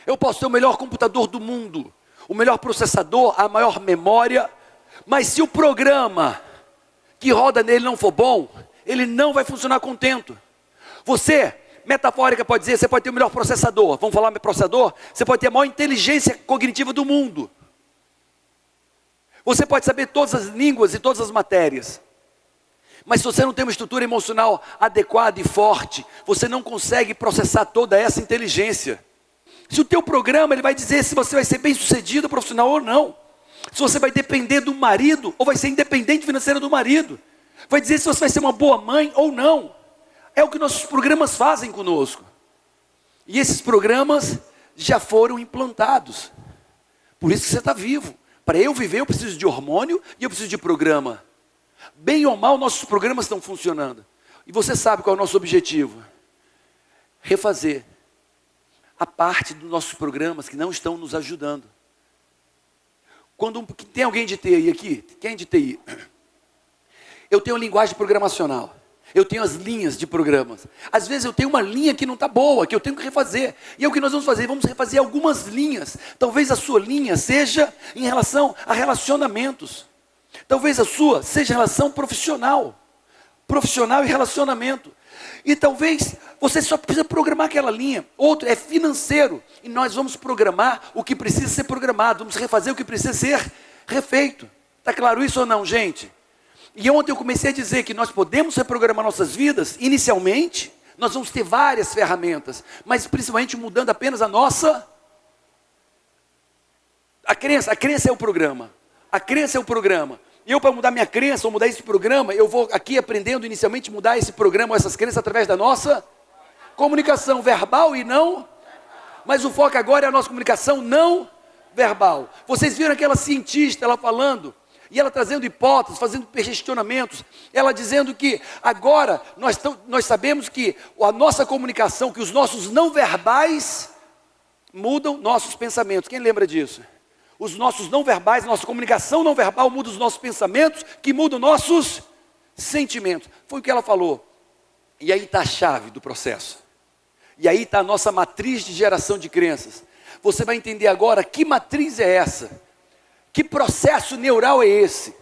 Eu posso ter o melhor computador do mundo, o melhor processador, a maior memória, mas se o programa que roda nele não for bom, ele não vai funcionar contento. Você, metafórica, pode dizer, você pode ter o melhor processador. Vamos falar processador? Você pode ter a maior inteligência cognitiva do mundo. Você pode saber todas as línguas e todas as matérias. Mas se você não tem uma estrutura emocional adequada e forte, você não consegue processar toda essa inteligência. Se o teu programa, ele vai dizer se você vai ser bem sucedido profissional ou não. Se você vai depender do marido ou vai ser independente financeiro do marido. Vai dizer se você vai ser uma boa mãe ou não. É o que nossos programas fazem conosco. E esses programas já foram implantados. Por isso que você está vivo. Para eu viver eu preciso de hormônio e eu preciso de programa. Bem ou mal nossos programas estão funcionando. E você sabe qual é o nosso objetivo? Refazer a parte dos nossos programas que não estão nos ajudando. Tem alguém de TI aqui? Quem é de TI? Eu tenho linguagem programacional. Eu tenho as linhas de programas. Às vezes eu tenho uma linha que não está boa, que eu tenho que refazer. E é o que nós vamos fazer? Vamos refazer algumas linhas. Talvez a sua linha seja em relação a relacionamentos. Talvez a sua seja em relação profissional. Profissional e relacionamento. E talvez você só precisa programar aquela linha. Outro é financeiro. E nós vamos programar o que precisa ser programado. Vamos refazer o que precisa ser refeito. Está claro isso ou não, gente? E ontem eu comecei a dizer que nós podemos reprogramar nossas vidas. Inicialmente, nós vamos ter várias ferramentas. Mas principalmente mudando apenas a nossa... A crença é o programa. A crença é o programa. E eu, para mudar minha crença, ou mudar esse programa, eu vou aqui aprendendo inicialmente mudar esse programa, ou essas crenças, através da nossa comunicação verbal e não. Mas o foco agora é a nossa comunicação não verbal. Vocês viram aquela cientista, ela falando, e ela trazendo hipóteses, fazendo questionamentos, ela dizendo que agora nós sabemos que a nossa comunicação, que os nossos não verbais mudam nossos pensamentos. Quem lembra disso? Os nossos não verbais, nossa comunicação não verbal muda os nossos pensamentos, que mudam nossos sentimentos. Foi o que ela falou. E aí está a chave do processo. E aí está a nossa matriz de geração de crenças. Você vai entender agora que matriz é essa. Que processo neural é esse?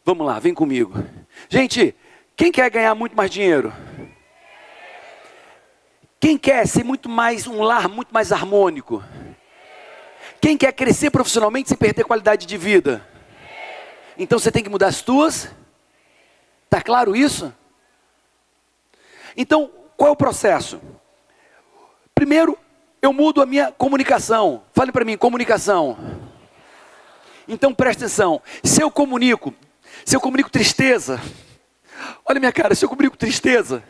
Vamos lá, vem comigo. Gente, quem quer ganhar muito mais dinheiro? Quem quer ser um lar muito mais harmônico? Quem quer crescer profissionalmente sem perder qualidade de vida? Então você tem que mudar as tuas. Está claro isso? Então, qual é o processo? Primeiro, eu mudo a minha comunicação. Fale para mim, comunicação. Então presta atenção. Se eu comunico tristeza, olha a minha cara, se eu comunico tristeza,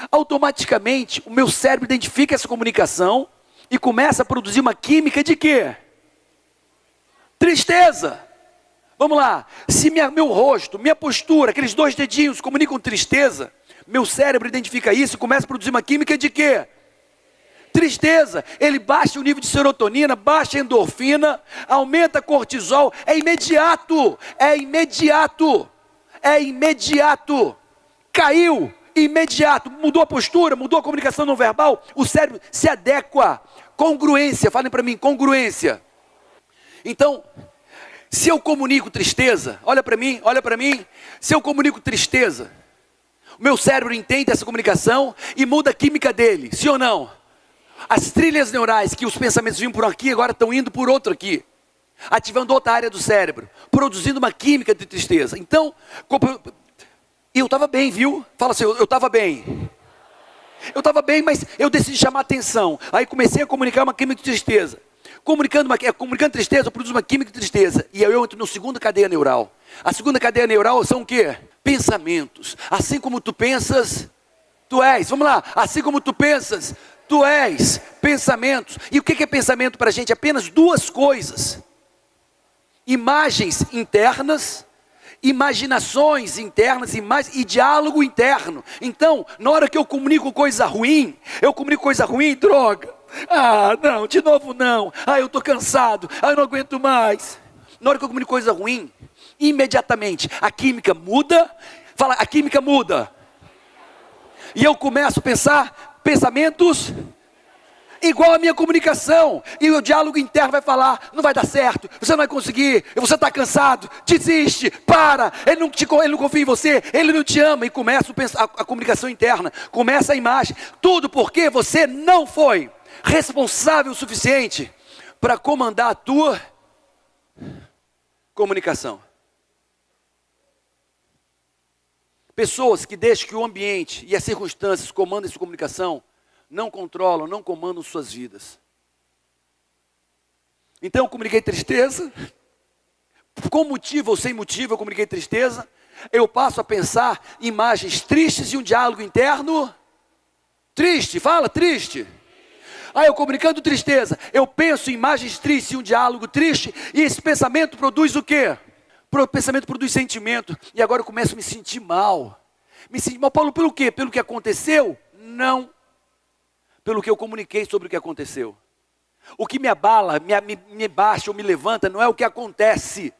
automaticamente o meu cérebro identifica essa comunicação e começa a produzir uma química de quê? Tristeza. Vamos lá. Se meu rosto, minha postura, aqueles 2 dedinhos comunicam tristeza, meu cérebro identifica isso e começa a produzir uma química de quê? Tristeza. Ele baixa o nível de serotonina, baixa a endorfina, aumenta a cortisol. É imediato. É imediato. É imediato. Caiu. Imediato. Mudou a postura, mudou a comunicação não verbal. O cérebro se adequa. Congruência, falem para mim, congruência. Então, se eu comunico tristeza, olha para mim, se eu comunico tristeza, o meu cérebro entende essa comunicação e muda a química dele, sim ou não? As trilhas neurais, que os pensamentos vinham por aqui, agora estão indo por outro aqui, ativando outra área do cérebro, produzindo uma química de tristeza. Então, eu estava bem, viu? Fala assim, eu estava bem. Eu estava bem, mas eu decidi chamar atenção. Aí comecei a comunicar uma química de tristeza. Comunicando tristeza, eu produzo uma química de tristeza. E aí eu entro na segunda cadeia neural. A segunda cadeia neural são o quê? Pensamentos. Assim como tu pensas, tu és. Vamos lá. Assim como tu pensas, tu és. Pensamentos. E o que é pensamento para a gente? Apenas 2 coisas. Imagens internas, imaginações internas e diálogo interno. Então, na hora que eu comunico coisa ruim, droga. Ah, não, de novo não. Ah, eu estou cansado. Ah, eu não aguento mais. Na hora que eu comunico coisa ruim, imediatamente a química muda. Fala, a química muda. E eu começo a pensar pensamentos Igual a minha comunicação. E o diálogo interno vai falar, não vai dar certo, você não vai conseguir, você está cansado, desiste, para, ele não confia em você, ele não te ama. E começa a comunicação interna, começa a imagem. Tudo porque você não foi responsável o suficiente para comandar a tua comunicação. Pessoas que deixam que o ambiente e as circunstâncias comandem sua comunicação, não controlam, não comandam suas vidas. Então eu comuniquei tristeza, com motivo ou sem motivo eu comuniquei tristeza, eu passo a pensar imagens tristes e um diálogo interno triste, fala triste. Eu comunicando tristeza, eu penso em imagens tristes e um diálogo triste, e esse pensamento produz o quê? O pensamento produz sentimento, e agora eu começo a me sentir mal. Me sentir mal, Paulo, pelo quê? Pelo que aconteceu? Não. Pelo que eu comuniquei sobre o que aconteceu. O que me abala, me baixa ou me levanta, não é o que acontece.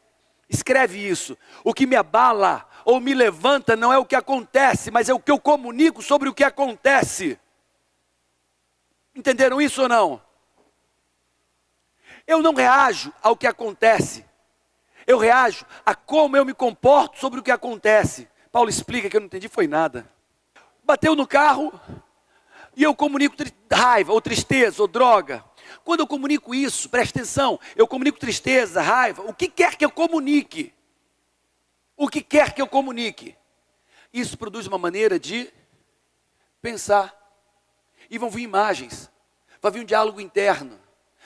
Escreve isso. O que me abala ou me levanta não é o que acontece, mas é o que eu comunico sobre o que acontece. Entenderam isso ou não? Eu não reajo ao que acontece. Eu reajo a como eu me comporto sobre o que acontece. Paulo explica que eu não entendi, foi nada. Bateu no carro e eu comunico raiva, ou tristeza, ou droga. Quando eu comunico isso, presta atenção, eu comunico tristeza, raiva, o que quer que eu comunique. O que quer que eu comunique. Isso produz uma maneira de pensar. E vão vir imagens, vai vir um diálogo interno.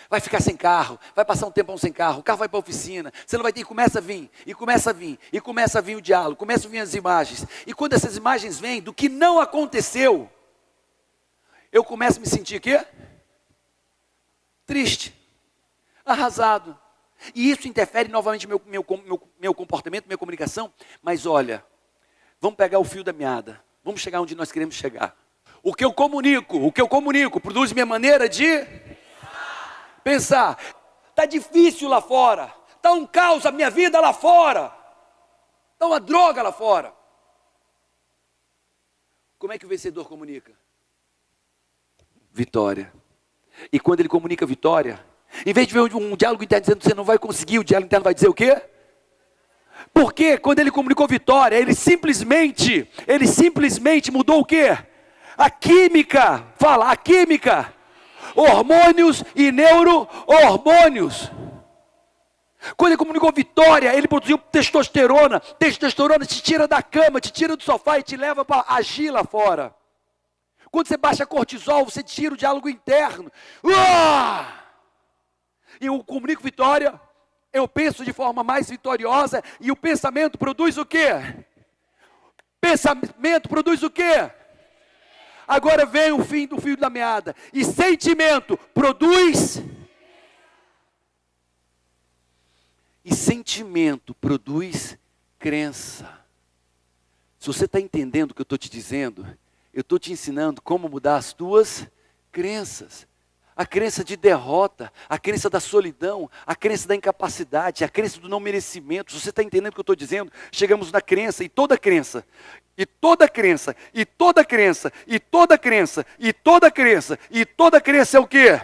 Vai ficar sem carro, vai passar um tempão sem carro, o carro vai para a oficina, você não vai ter, e começa a vir, e começa a vir, e começa a vir o diálogo, começam a vir as imagens. E quando essas imagens vêm do que não aconteceu, eu começo a me sentir o quê? Triste, arrasado. E isso interfere novamente no meu comportamento, minha comunicação. Mas olha, vamos pegar o fio da meada, vamos chegar onde nós queremos chegar. O que eu comunico, produz minha maneira de pensar. Está difícil lá fora, está um caos a minha vida lá fora, está uma droga lá fora. Como é que o vencedor comunica? Vitória. E quando ele comunica vitória, em vez de ver um diálogo interno dizendo que você não vai conseguir, o diálogo interno vai dizer o quê? Porque quando ele comunicou vitória, ele simplesmente mudou o quê? A química, fala, a química. Hormônios e neuro-hormônios. Quando ele comunicou vitória, ele produziu testosterona. Testosterona te tira da cama, te tira do sofá e te leva para agir lá fora. Quando você baixa cortisol, você tira o diálogo interno. E eu comunico vitória, eu penso de forma mais vitoriosa, e o pensamento produz o quê? Pensamento produz o quê? Agora vem o fim do fio da meada. E sentimento produz. E sentimento produz crença. Se você está entendendo o que eu estou te dizendo, eu estou te ensinando como mudar as tuas crenças. A crença de derrota, a crença da solidão, a crença da incapacidade, a crença do não merecimento. Se você está entendendo o que eu estou dizendo, chegamos na crença, e toda crença, e toda crença, e toda crença, e toda crença, e toda crença, e toda crença é o quê?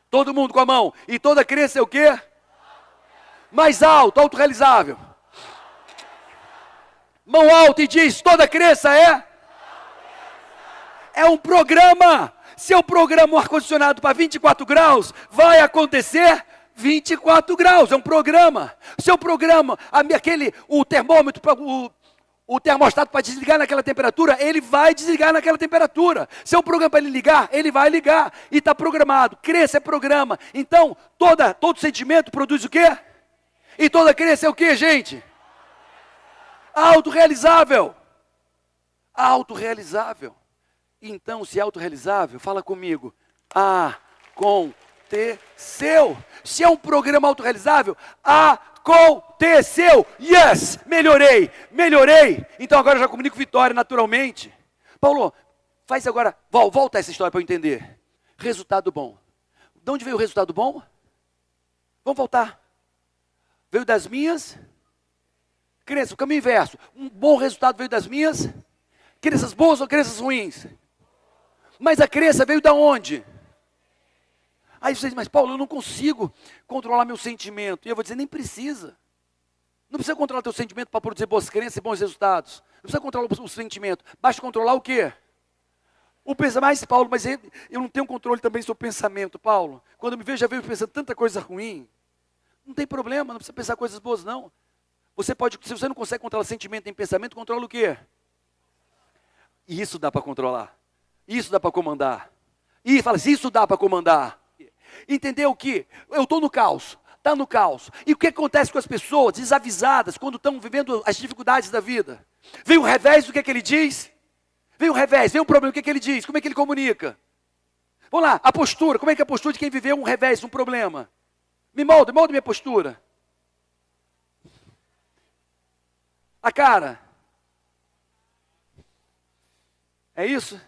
Todo mundo com a mão. E toda crença é o quê? Mais alto, autorrealizável. Mão alta e diz, toda crença é um programa. Se eu programo o ar-condicionado para 24 graus, vai acontecer 24 graus, é um programa. Se eu programo o termômetro, o termostato para desligar naquela temperatura, ele vai desligar naquela temperatura. Se eu programo para ele ligar, ele vai ligar. E está programado. Crença é programa. Então, todo sentimento produz o quê? E toda crença é o quê, gente? Autorrealizável. Autorrealizável. Então, se é autorrealizável, fala comigo. Aconteceu. Se é um programa autorrealizável, aconteceu. Yes, melhorei. Então agora eu já comunico vitória naturalmente. Paulo, faz agora, volta essa história para eu entender. Resultado bom. De onde veio o resultado bom? Vamos voltar. Veio das minhas crenças, o caminho inverso. Um bom resultado veio das minhas crenças boas ou crenças ruins? Mas a crença veio da onde? Aí vocês, mas Paulo, eu não consigo controlar meu sentimento. E eu vou dizer, nem precisa. Não precisa controlar teu sentimento para produzir boas crenças e bons resultados. Não precisa controlar o sentimento. Basta controlar o quê? O pensamento. Mas Paulo, mas eu não tenho controle também sobre o pensamento, Paulo. Quando eu me vejo, já vejo pensando tanta coisa ruim. Não tem problema, não precisa pensar coisas boas, não. Você pode, se você não consegue controlar sentimento nem pensamento, controla o quê? E isso dá para controlar. Isso dá para comandar. E fala assim, isso dá para comandar. Entendeu que eu estou no caos, está no caos. E o que acontece com as pessoas desavisadas quando estão vivendo as dificuldades da vida? Vem o revés, o que é que ele diz? Vem o revés, vem o problema, o que é que ele diz? Como é que ele comunica? Vamos lá, a postura, como é que é a postura de quem viveu um revés, um problema? Molda minha postura. A cara. É isso?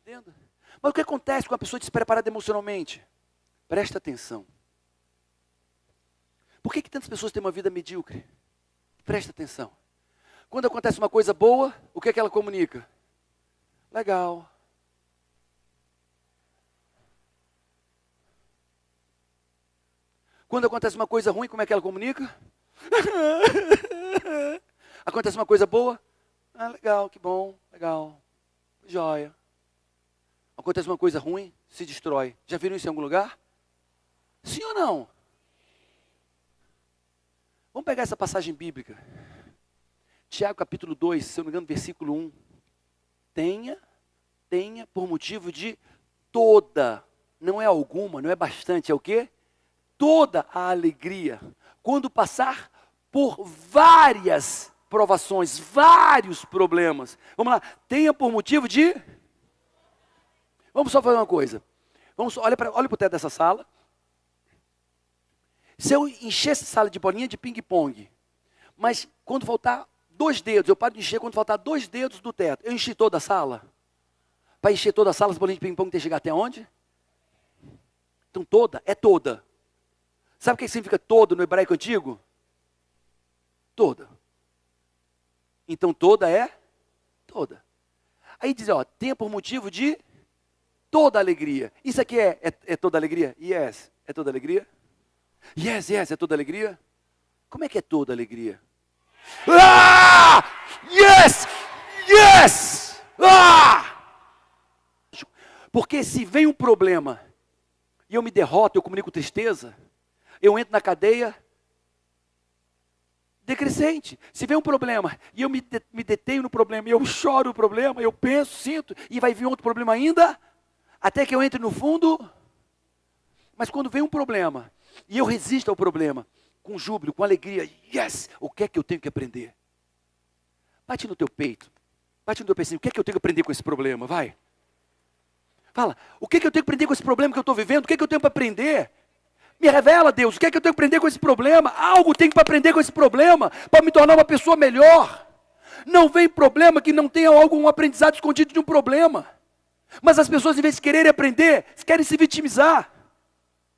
Entendo. Mas o que acontece com a pessoa despreparada emocionalmente? Presta atenção. Por que tantas pessoas têm uma vida medíocre? Presta atenção. Quando acontece uma coisa boa, o que é que ela comunica? Legal. Quando acontece uma coisa ruim, como é que ela comunica? Acontece uma coisa boa? Ah, legal, que bom, legal. Joia. Acontece uma coisa ruim, se destrói. Já viram isso em algum lugar? Sim ou não? Vamos pegar essa passagem bíblica. Tiago capítulo 2, se eu não me engano, versículo 1. Tenha por motivo de toda, não é alguma, não é bastante, é o quê? Toda a alegria. Quando passar por várias provações, vários problemas. Vamos lá, tenha por motivo de... Vamos só fazer uma coisa. Olha para o teto dessa sala. Se eu encher essa sala de bolinha de ping-pong, mas quando faltar 2 dedos, eu paro de encher quando faltar 2 dedos do teto, eu enchi toda a sala? Para encher toda a sala, as bolinhas de ping-pong tem que chegar até onde? Então toda, é toda. Sabe o que significa toda no hebraico antigo? Toda. Então toda é toda. Aí diz, ó, tenha por motivo de toda alegria. Isso aqui é toda alegria? Yes. É toda alegria? Yes, é toda alegria? Como é que é toda alegria? Ah! Yes! Ah! Porque se vem um problema e eu me derroto, eu comunico tristeza, eu entro na cadeia decrescente. Se vem um problema e eu me detenho no problema, e eu choro o problema, eu penso, sinto, e vai vir outro problema ainda, até que eu entre no fundo. Mas quando vem um problema e eu resisto ao problema, com júbilo, com alegria, yes, o que é que eu tenho que aprender? Bate no teu peito, bate no teu peitinho, o que é que eu tenho que aprender com esse problema? Vai. Fala, o que é que eu tenho que aprender com esse problema que eu estou vivendo? O que é que eu tenho para aprender? Me revela, Deus, o que é que eu tenho que aprender com esse problema? Algo tenho que aprender com esse problema, para me tornar uma pessoa melhor. Não vem problema que não tenha algum aprendizado escondido de um problema. Mas as pessoas, em vez de quererem aprender, querem se vitimizar.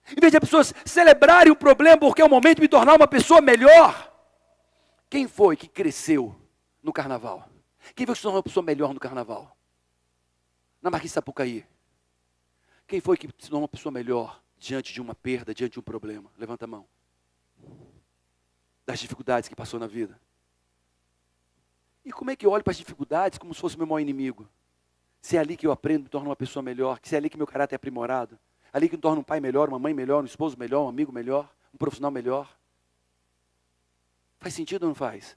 Em vez de as pessoas celebrarem o problema porque é o momento de me tornar uma pessoa melhor. Quem foi que cresceu no carnaval? Quem foi que se tornou uma pessoa melhor no carnaval? Na Marquês de Sapucaí. Quem foi que se tornou uma pessoa melhor diante de uma perda, diante de um problema? Levanta a mão. Das dificuldades que passou na vida. E como é que eu olho para as dificuldades como se fosse o meu maior inimigo? Se é ali que eu aprendo, me torno uma pessoa melhor, se é ali que meu caráter é aprimorado, ali que me torno um pai melhor, uma mãe melhor, um esposo melhor, um amigo melhor, um profissional melhor. Faz sentido ou não faz?